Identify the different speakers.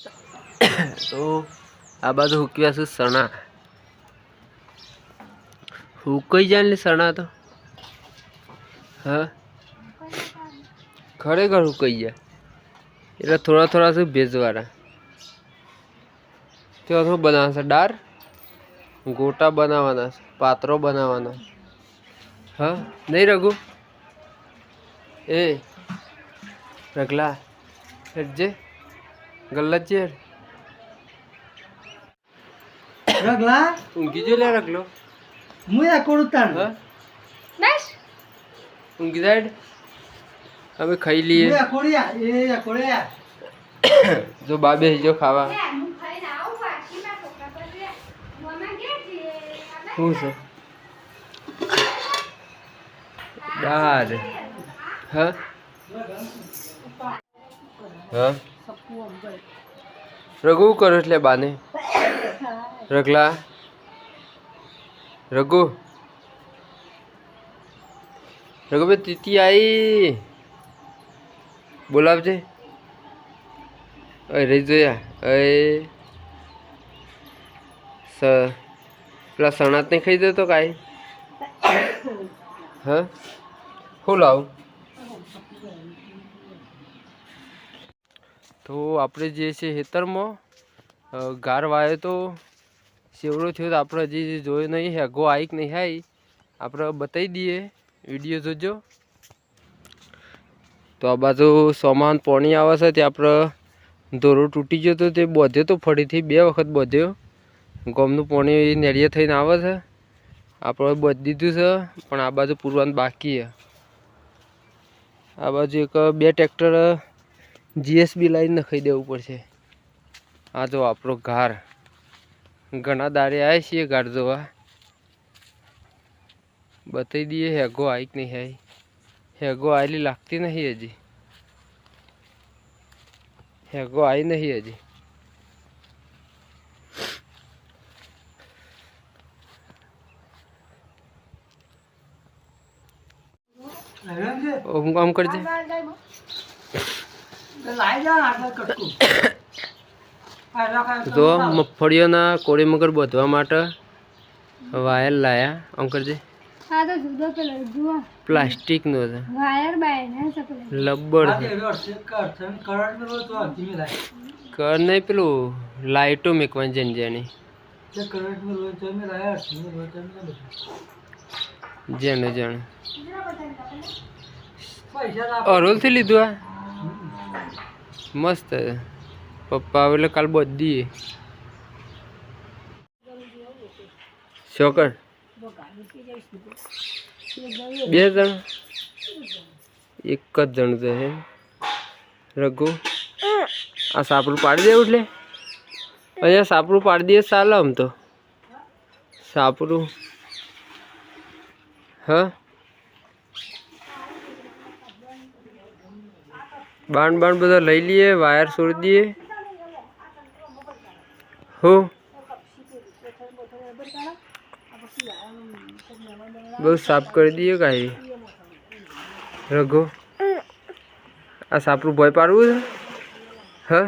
Speaker 1: તો આ બાજુ હુકવ્યા છું સણા, હુકાઈ જાય ને સણા તો હા ખરેખર હુકાઈ જાય એટલે થોડા થોડા શું ભેજવાળા. તો શું બનાવવાનું છે? દાળ ગોટા બનાવવાના છે, પાત્રો બનાવવાના. હા નહીં રઘુ? એ રગલા હેડજે ગલ્લા ચેર
Speaker 2: રગલા
Speaker 1: ઊંઘી જો લે રગલો.
Speaker 2: હું યા કોડું તાણ
Speaker 1: હા બસ ઊંઘી જાય. હવે ખાઈ લઈએ.
Speaker 2: હું યા કોડિયા એ યા કોડિયા
Speaker 1: જો બાબે જો ખાવા શું છે? દાળ. હા હા રઘુ કરો એટલે બાને રગલા રઘુ રઘુભાઈ તીતી આવી બોલાવજે. રહી જોયા પેલા સણાત ને ખાઈ દો તો કાંઈ. હા શું લાવું? તો આપણે જે છે ખેતરમાં ગાર વાયો તો સેવડો થયો તો આપણે હજી જોયો નહીં. હેગો આવી કે નહીં આવી આપણે બતાવી દઈએ, વિડીયો જોજો. તો આ બાજુ સોમાન પાણી આવે છે તે આપણે દોરો તૂટી ગયો તો તે બોધ્યો તો ફરીથી 2 વખત બોધ્યો. ગોમનું પાણી નેળિયે થઈને આવે છે, આપણે બોધી દીધું છે પણ આ બાજુ પૂરવાનું બાકી છે. આ બાજુ 2 ટ્રેક્ટર જીએસબી લાઈન નખાઈ દેવું પડશે. આ જો આપણો ઘાર ઘણા દાડે આવ્યા છીએ ઘાર જોવા, બતાવી દઈએ. હેગો આવી કે નહીં આવી? હેગો આવેલી લાગતી નહીં હજી, હેગો આવી નહીં હજી. હું કામ કરજે તો મગફળીઓના કોળી મગર બાંધવા માટે વાયર લાયા. આમ કરજે. પ્લાસ્ટિકનો છે લબ્બડ કર નહીં, પેલું લાઇટો મેકવાની જનજાની જેને જાણે. અરોલથી લીધું આ મસ્ત. પપ્પા આવે એટલે કાલ બધી શોકર 2 જણ, 1 જ જણ છે રઘુ. આ સાપડું પાડી દેવું એટલે અહીંયા સાપડું પાડી દઈએ ચાલે. આમ તો સાપડું હા બાણ બધા લઈ લઈએ, વાયર છોડી દઈએ. હો બહુ સાફ કરી દઈએ કાંઈ. રઘુ આ સાપડું ભોય પાડવું છે? હા